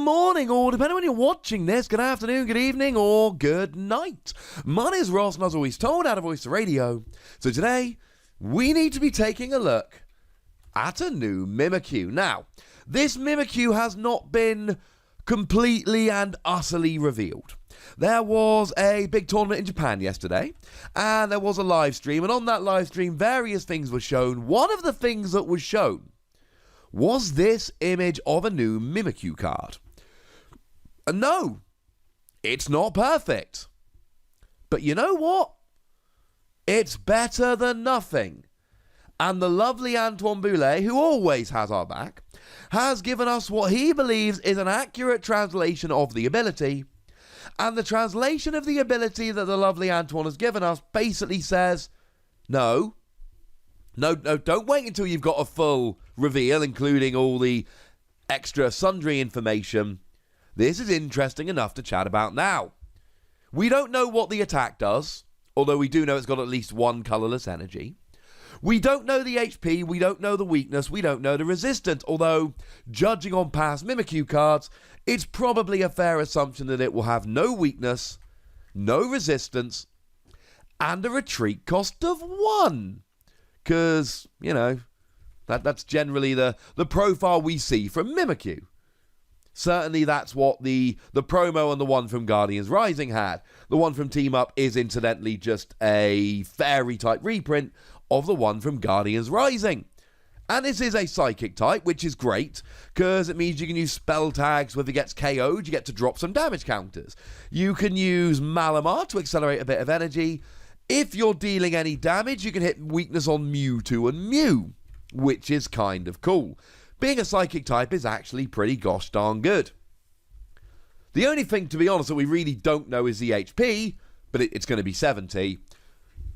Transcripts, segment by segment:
morning, or depending on when you're watching this, good afternoon, good evening, or good night. My name is Ross, and as always told, out of Voice of Radio. So today, we need to be taking a look at a new Mimikyu. Now, this Mimikyu has not been completely and utterly revealed. There was a big tournament in Japan yesterday, and there was a live stream, and on that live stream, various things were shown. One of the things that was shown was this image of a new Mimikyu card. And no, it's not perfect. But you know what? It's better than nothing. And the lovely Antoine Boulet, who always has our back, has given us what he believes is an accurate translation of the ability. And the translation of the ability that the lovely Antoine has given us basically says, no, don't wait until you've got a full reveal, including all the extra sundry information. This is interesting enough to chat about now. We don't know what the attack does, although we do know it's got at least one colourless energy. We don't know the HP, we don't know the weakness, we don't know the resistance, although, judging on past Mimikyu cards, it's probably a fair assumption that it will have no weakness, no resistance, and a retreat cost of 1. Because, you know, that's generally the profile we see from Mimikyu. Certainly that's what the promo and the one from Guardians Rising had. The one from Team Up is incidentally just a fairy-type reprint of the one from Guardians Rising. And this is a psychic type, which is great, because it means you can use spell tags. When it gets KO'd, you get to drop some damage counters. You can use Malamar to accelerate a bit of energy. If you're dealing any damage, you can hit weakness on Mewtwo and Mew, which is kind of cool. Being a psychic type is actually pretty gosh darn good. The only thing, to be honest, that we really don't know is the HP, but it's going to be 70.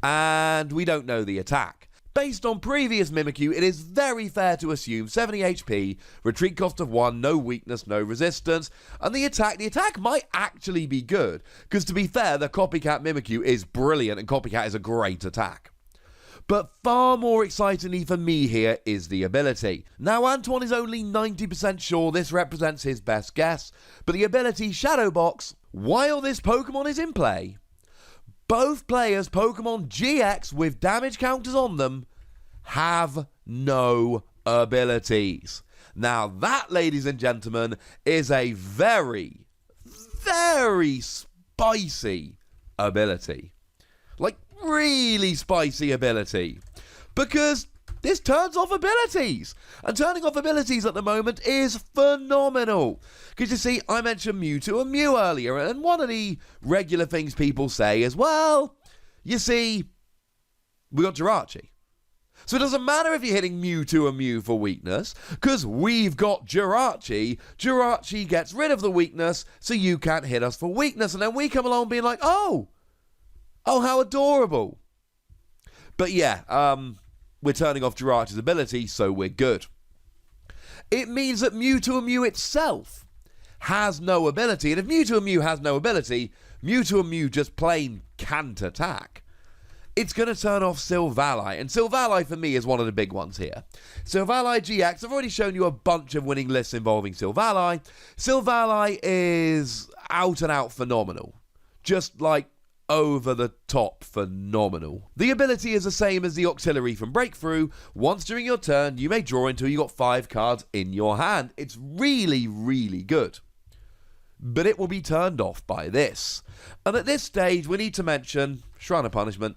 And we don't know the attack. Based on previous Mimikyu, it is very fair to assume 70 HP, retreat cost of 1, no weakness, no resistance, and the attack might actually be good, because to be fair, the Copycat Mimikyu is brilliant, and Copycat is a great attack. But far more excitingly for me here is the ability. Now, Antoine is only 90% sure this represents his best guess, but the ability Shadow Box, while this Pokemon is in play, both players' Pokemon GX with damage counters on them have no abilities. Now that, ladies and gentlemen, is a very, very spicy ability. Like, really spicy ability. Because this turns off abilities. And turning off abilities at the moment is phenomenal. Because you see, I mentioned Mewtwo and Mew earlier, and one of the regular things people say is, well, you see, we got Jirachi. So it doesn't matter if you're hitting Mewtwo and Mew for weakness, because we've got Jirachi. Jirachi gets rid of the weakness, so you can't hit us for weakness. And then we come along being like, oh, how adorable. But yeah, we're turning off Jirachi's ability, so we're good. It means that Mewtwo and Mew itself has no ability, and if Mewtwo and Mew has no ability, Mewtwo and Mew just plain can't attack. It's going to turn off Silvally, and Silvally for me is one of the big ones here. Silvally GX, I've already shown you a bunch of winning lists involving Silvally. Silvally is out and out phenomenal. Just like over the top phenomenal. The ability is the same as the auxiliary from Breakthrough. Once during your turn, you may draw until you got 5 cards in your hand. It's really, really good. But it will be turned off by this. And at this stage, we need to mention Shrine of Punishment.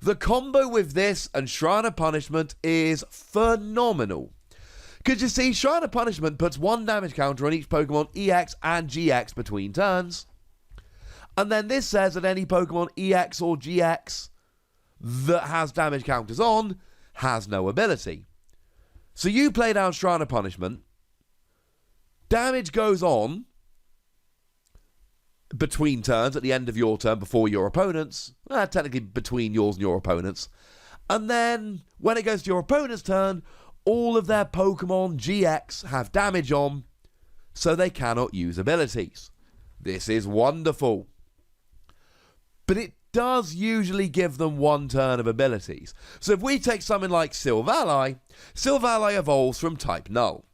The combo with this and Shrine of Punishment is phenomenal. Because you see, Shrine of Punishment puts 1 damage counter on each Pokemon EX and GX between turns. And then this says that any Pokemon EX or GX that has damage counters on has no ability. So you play down Shrine of Punishment, damage goes on between turns, at the end of your turn, before your opponent's, technically between yours and your opponent's, and then when it goes to your opponent's turn, all of their Pokemon GX have damage on, so they cannot use abilities. This is wonderful. But it does usually give them 1 turn of abilities. So if we take something like Silvally, Silvally evolves from type Null.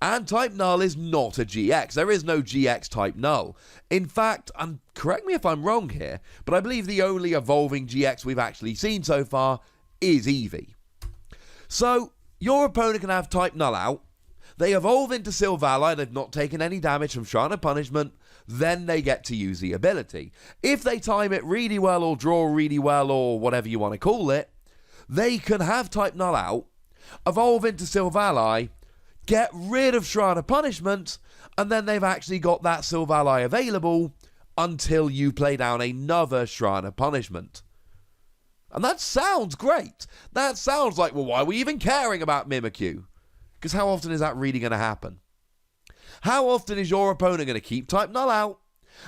And type null is not a GX. There is no GX type null. In fact, and correct me if I'm wrong here, but I believe the only evolving GX we've actually seen so far is Eevee. So, your opponent can have type null out. They evolve into Silvally, they've not taken any damage from Shrine of Punishment, then they get to use the ability. If they time it really well or draw really well or whatever you want to call it, they can have type null out, evolve into Silvally, get rid of Shrine of Punishment, and then they've actually got that Silvally available until you play down another Shrine of Punishment. And that sounds great. That sounds like, well, why are we even caring about Mimikyu? Because how often is that really going to happen? How often is your opponent going to keep type null out,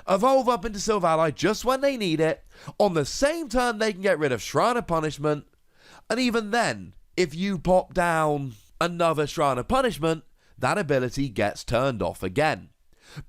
evolve up into Silvally just when they need it, on the same turn they can get rid of Shrine of Punishment, and even then, if you pop down another Shrine of Punishment, that ability gets turned off again.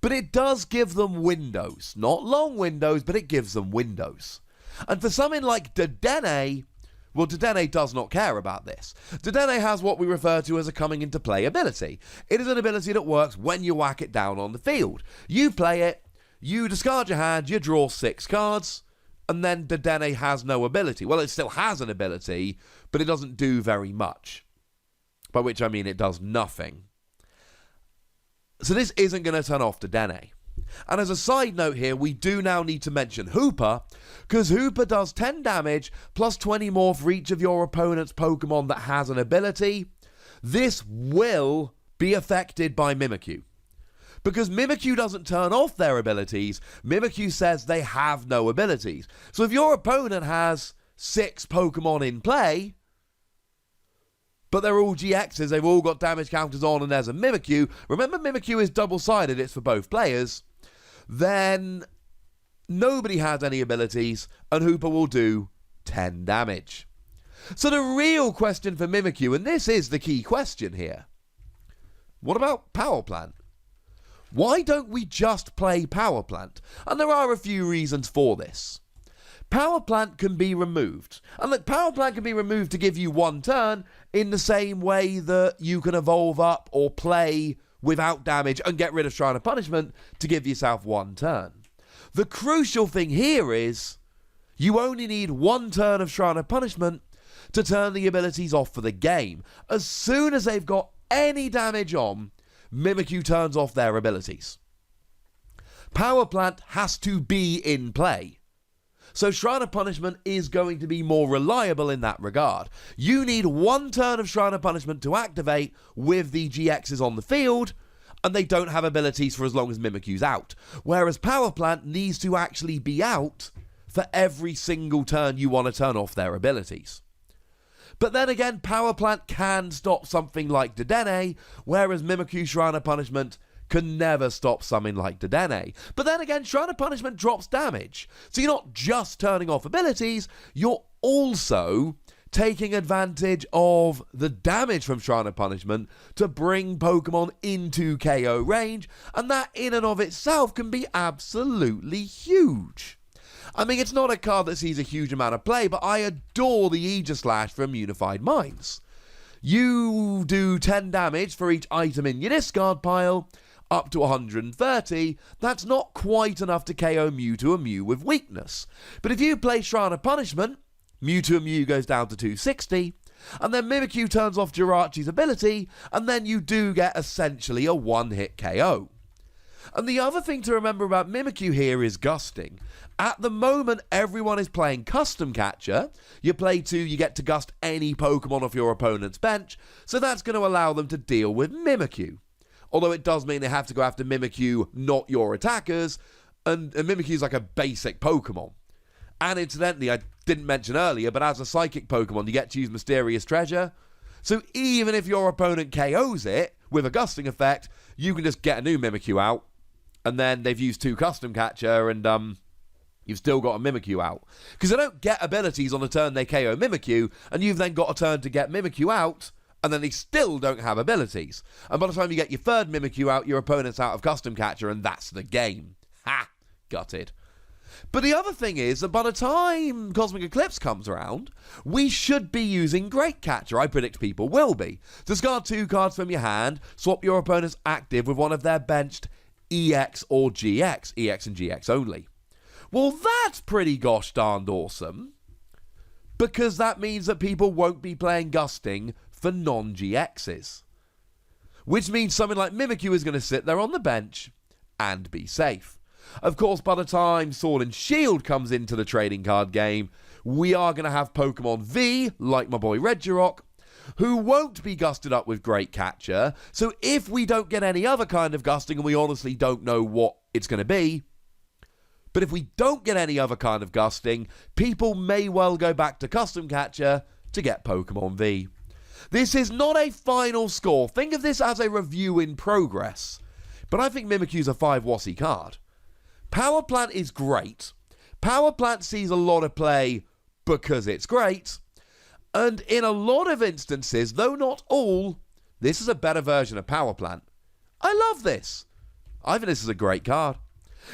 But it does give them windows. Not long windows, but it gives them windows. And for something like Dedenne, well, Dedenne does not care about this. Dedenne has what we refer to as a coming into play ability. It is an ability that works when you whack it down on the field. You play it, you discard your hand, you draw 6 cards, and then Dedenne has no ability. Well, it still has an ability, but it doesn't do very much. By which I mean it does nothing. So this isn't going to turn off Dedenne. And as a side note here, we do now need to mention Hooper, because Hooper does 10 damage plus 20 more for each of your opponent's Pokemon that has an ability. This will be affected by Mimikyu. Because Mimikyu doesn't turn off their abilities, Mimikyu says they have no abilities. So if your opponent has 6 Pokemon in play, but they're all GXs, they've all got damage counters on, and there's a Mimikyu. Remember, Mimikyu is double-sided, it's for both players. Then nobody has any abilities, and Hooper will do 10 damage. So the real question for Mimikyu, and this is the key question here, what about Power Plant? Why don't we just play Power Plant? And there are a few reasons for this. Power Plant can be removed. And look, Power Plant can be removed to give you 1 turn in the same way that you can evolve up or play without damage and get rid of Shrine of Punishment to give yourself 1 turn. The crucial thing here is you only need 1 turn of Shrine of Punishment to turn the abilities off for the game. As soon as they've got any damage on, Mimikyu turns off their abilities. Power Plant has to be in play. So Shrine of Punishment is going to be more reliable in that regard. You need 1 turn of Shrine of Punishment to activate with the GXs on the field, and they don't have abilities for as long as Mimikyu's out. Whereas Power Plant needs to actually be out for every single turn you want to turn off their abilities. But then again, Power Plant can stop something like Dedenne, whereas Mimikyu Shrine of Punishment can never stop something like Dedenne. But then again, Shrine of Punishment drops damage. So you're not just turning off abilities, you're also taking advantage of the damage from Shrine of Punishment to bring Pokemon into KO range, and that in and of itself can be absolutely huge. I mean, it's not a card that sees a huge amount of play, but I adore the Aegislash from Unified Minds. You do 10 damage for each item in your discard pile, up to 130, that's not quite enough to KO Mewtwo and Mew with weakness. But if you play Shrine of Punishment, Mewtwo and Mew goes down to 260, and then Mimikyu turns off Jirachi's ability, and then you do get essentially a 1-hit KO. And the other thing to remember about Mimikyu here is gusting. At the moment, everyone is playing Custom Catcher. You play 2, you get to gust any Pokemon off your opponent's bench, so that's going to allow them to deal with Mimikyu. Although it does mean they have to go after Mimikyu, not your attackers, and Mimikyu is like a basic Pokemon. And incidentally, I didn't mention earlier, but as a Psychic Pokemon, you get to use Mysterious Treasure. So even if your opponent KOs it with a gusting effect, you can just get a new Mimikyu out, and then they've used 2 Custom Catcher, and you've still got a Mimikyu out. Because they don't get abilities on the turn they KO Mimikyu, and you've then got a turn to get Mimikyu out, and then they still don't have abilities. And by the time you get your 3rd Mimikyu out, your opponent's out of Custom Catcher, and that's the game. Ha! Gutted. But the other thing is that by the time Cosmic Eclipse comes around, we should be using Great Catcher. I predict people will be. Discard 2 cards from your hand, swap your opponent's active with one of their benched EX or GX, EX and GX only. Well, that's pretty gosh darned awesome, because that means that people won't be playing Gusting for non-GXs. Which means something like Mimikyu is going to sit there on the bench and be safe. Of course, by the time Sword and Shield comes into the trading card game, we are going to have Pokemon V, like my boy Regirock, who won't be gusted up with Great Catcher. So if we don't get any other kind of gusting, and we honestly don't know what it's going to be, but if we don't get any other kind of gusting, people may well go back to Custom Catcher to get Pokemon V. This is not a final score. Think of this as a review in progress. But I think Mimikyu's a 5 Wassy card. Power Plant is great. Power Plant sees a lot of play because it's great. And in a lot of instances, though not all, this is a better version of Power Plant. I love this. I think this is a great card.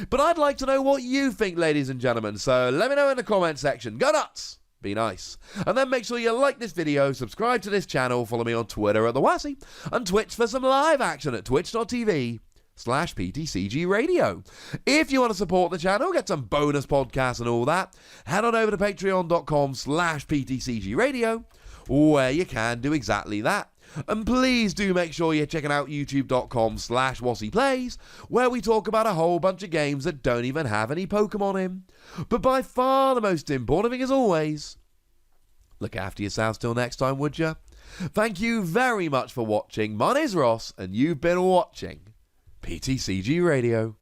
But I'd like to know what you think, ladies and gentlemen. So let me know in the comment section. Go nuts! Be nice. And then make sure you like this video, subscribe to this channel, follow me on Twitter at The Wassy, and Twitch for some live action at twitch.tv/PTCGRadio. If you want to support the channel, get some bonus podcasts and all that, head on over to patreon.com/PTCGRadio, where you can do exactly that. And please do make sure you're checking out youtube.com/WassyPlays, where we talk about a whole bunch of games that don't even have any Pokemon in. But by far the most important thing, as always, look after yourselves till next time, would ya? Thank you very much for watching. My name's Ross, and you've been watching PTCG Radio.